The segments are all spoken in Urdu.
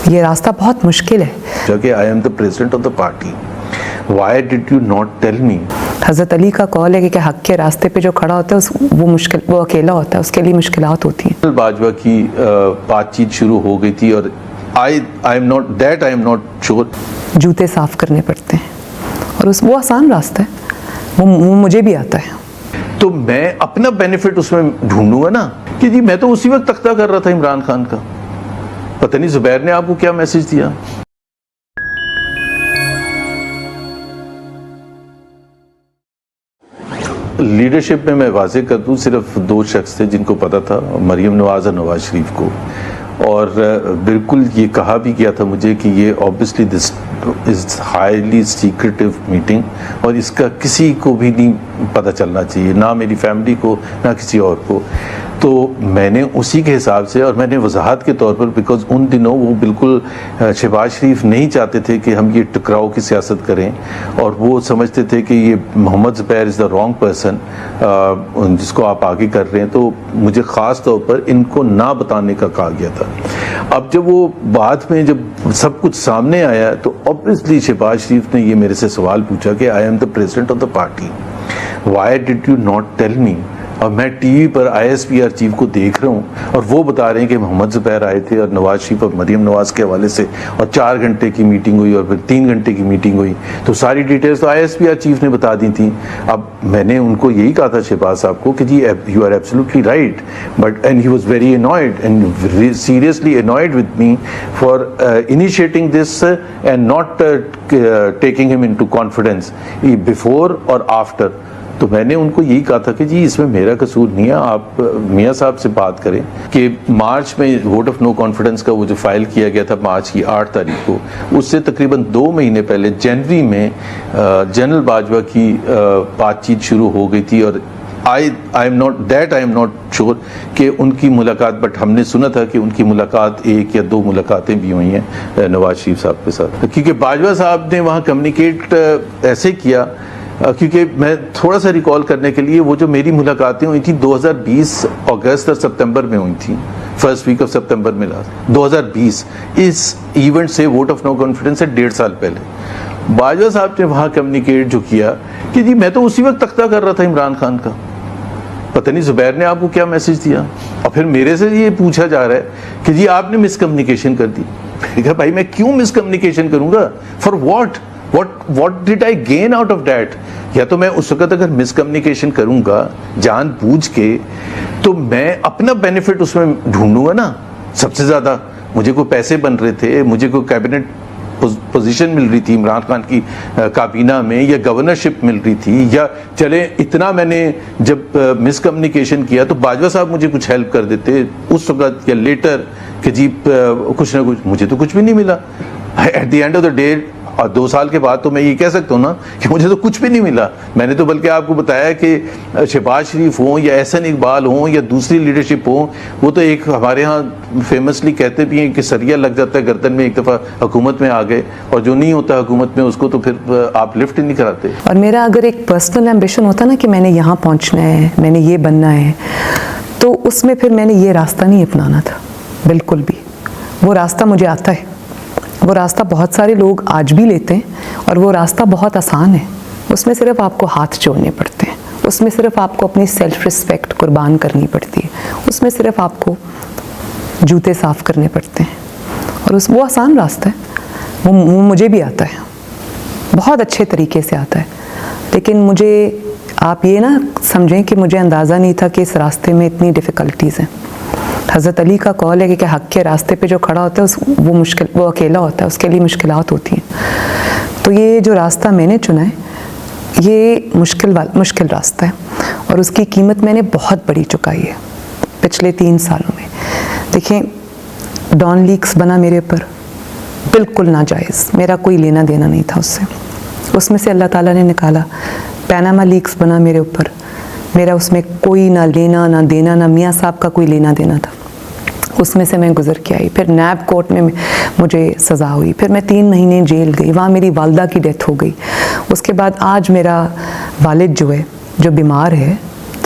یہ راستہ بہت مشکل ہے. کہ I am the president of the party. Why did you not tell me? حضرت علی کا قول ہے کہ حق کے راستے پہ جو کھڑا ہوتا ہے وہ اکیلا ہوتا ہے, اس کے لیے مشکلات ہوتی ہیں. باجوہ کی بات چیت شروع ہو گئی تھی اور I am not sure. جوتے صاف کرنے پڑتے ہیں اور وہ آسان راستہ ہے, وہ مجھے بھی آتا ہے. تو میں اپنا بینیفٹ اس میں ڈھونڈوں گا نا کہ جی میں تو اسی وقت تختہ کر رہا تھا عمران خان کا. پتہ نہیں زبیر نے آپ کو کیا میسج دیا. لیڈرشپ میں واضح کر دوں, صرف 2 شخص تھے جن کو پتہ تھا, مریم نواز اور نواز شریف کو. اور بالکل یہ کہا بھی کیا تھا مجھے کہ یہ obviously this is highly secretive meeting اور اس کا کسی کو بھی نہیں پتہ چلنا چاہیے, نہ میری فیملی کو نہ کسی اور کو. تو میں نے اسی کے حساب سے, اور میں نے وضاحت کے طور پر, بیکاز ان دنوں وہ بالکل شہباز شریف نہیں چاہتے تھے کہ ہم یہ ٹکراؤ کی سیاست کریں, اور وہ سمجھتے تھے کہ یہ محمد زبیر از دا رانگ پرسن جس کو آپ آگے کر رہے ہیں. تو مجھے خاص طور پر ان کو نہ بتانے کا کہا گیا تھا. اب جب وہ بعد میں جب سب کچھ سامنے آیا تو obviously شہباز شریف نے یہ میرے سے سوال پوچھا کہ I am the president of the party. Why did you not tell me? اور میں ٹی وی پر ISPR چیف کو دیکھ رہا ہوں اور وہ بتا رہے ہیں کہ محمد زبیر آئے تھے اور نواز شریف اور مریم نواز کے حوالے سے, اور 4 گھنٹے کی میٹنگ ہوئی اور پھر 3 گھنٹے کی میٹنگ ہوئی. تو ساری ڈیٹیلز تو ISPR چیف نے بتا دی تھیں. اب میں نے ان کو یہی کہا تھا شہباز صاحب کو کہ جی you are absolutely right, but and he was very annoyed and seriously annoyed with me for initiating this and not taking him into confidence before اور آفٹر. تو میں نے ان کو یہی کہا تھا کہ جی اس میں میرا قصور نہیں ہے, آپ میاں صاحب سے بات کریں. کہ مارچ میں ووٹ آف نو کانفیڈنس کا وہ جو فائل کیا گیا تھا مارچ کی 8 تاریخ کو, اس سے تقریباً 2 مہینے پہلے جنوری میں جنرل باجوہ کی بات چیت شروع ہو گئی تھی. اور I am not sure کہ ان کی ملاقات, بٹ ہم نے سنا تھا کہ ان کی ملاقات 1 یا 2 ملاقاتیں بھی ہوئی ہیں نواز شریف صاحب کے ساتھ. کیونکہ باجوہ صاحب نے وہاں کمیونیکیٹ ایسے کیا, کیونکہ میں تھوڑا سا ریکال کرنے کے لیے, وہ جو میری ملاقاتیں ہوئی تھیں 2020 اگست اور سپتمبر میں ہوئی تھیں, فرسٹ ویک آف سپتمبر میں 2020. اس ایونٹ سے ووٹ آف نو کانفیڈنس سے 1.5 سال پہلے باجوہ صاحب نے وہاں کمیونیکیٹ جو کیا کہ جی میں تو اسی وقت تختہ کر رہا تھا عمران خان کا. پتہ نہیں زبیر نے آپ کو کیا میسج دیا. اور پھر میرے سے یہ پوچھا جا رہا ہے کہ جی آپ نے مس کمیونیکیشن کر دی. میں نے کہا بھائی میں کیوں مس کمیونیکیشن کروں گا, for what did I gain out of that? یا تو میں اس وقت اگر مس کمیونیکیشن کروں گا جان بوجھ کے, تو میں اپنا بینیفٹ اس میں ڈھونڈوں گا نا. سب سے زیادہ مجھے کوئی پیسے بن رہے تھے, مجھے کوئی کیبنٹ پوزیشن مل رہی تھی عمران خان کی کابینہ میں, یا گورنرشپ مل رہی تھی, یا چلے اتنا میں نے جب مس کمیونیکیشن کیا تو باجوہ صاحب مجھے کچھ ہیلپ کر دیتے اس وقت یا لیٹر کہ جی کچھ نہ کچھ. مجھے تو کچھ بھی نہیں ملا at the end of the day. اور 2 سال کے بعد تو میں یہ کہہ سکتا ہوں نا کہ مجھے تو کچھ بھی نہیں ملا. میں نے تو بلکہ آپ کو بتایا کہ شہباز شریف ہوں یا احسن اقبال ہوں یا دوسری لیڈرشپ ہوں, وہ تو ایک ہمارے ہاں فیمسلی کہتے بھی ہیں کہ سریا لگ جاتا ہے گردن میں ایک دفعہ حکومت میں آ گئے, اور جو نہیں ہوتا حکومت میں اس کو تو پھر آپ لفٹ ہی نہیں کراتے. اور میرا اگر ایک پرسنل ایمبیشن ہوتا نا کہ میں نے یہاں پہنچنا ہے, میں نے یہ بننا ہے, تو اس میں پھر میں نے یہ راستہ نہیں اپنانا تھا بالکل بھی. وہ راستہ مجھے آتا ہے, وہ راستہ بہت سارے لوگ آج بھی لیتے ہیں, اور وہ راستہ بہت آسان ہے. اس میں صرف آپ کو ہاتھ جوڑنے پڑتے ہیں, اس میں صرف آپ کو اپنی سیلف رسپیکٹ قربان کرنی پڑتی ہے, اس میں صرف آپ کو جوتے صاف کرنے پڑتے ہیں, اور وہ آسان راستہ ہے. وہ مجھے بھی آتا ہے, بہت اچھے طریقے سے آتا ہے. لیکن مجھے آپ یہ نہ سمجھیں کہ مجھے اندازہ نہیں تھا کہ اس راستے میں اتنی ڈیفیکلٹیز ہیں. حضرت علی کا قول ہے کہ حق کے راستے پہ جو کھڑا ہوتا ہے وہ اکیلا ہوتا ہے, اس کے لیے مشکلات ہوتی ہیں. تو یہ جو راستہ میں نے چنا ہے یہ مشکل راستہ ہے, اور اس کی قیمت میں نے بہت بڑی چکائی ہے پچھلے 3 سالوں میں. دیکھیں ڈان لیکس بنا میرے اوپر, بالکل ناجائز, میرا کوئی لینا دینا نہیں تھا اس سے. اس میں سے اللہ تعالیٰ نے نکالا. پیناما لیکس بنا میرے اوپر, میرا اس میں کوئی نہ لینا نہ دینا, نہ میاں صاحب کا کوئی لینا دینا تھا. اس میں سے میں گزر کے آئی. پھر نیب کورٹ میں مجھے سزا ہوئی, پھر میں 3 مہینے جیل گئی, وہاں میری والدہ کی ڈیتھ ہو گئی. اس کے بعد آج میرا والد جو ہے جو بیمار ہے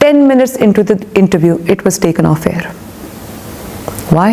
10 minutes into the interview it was taken off air. Why?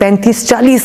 35-40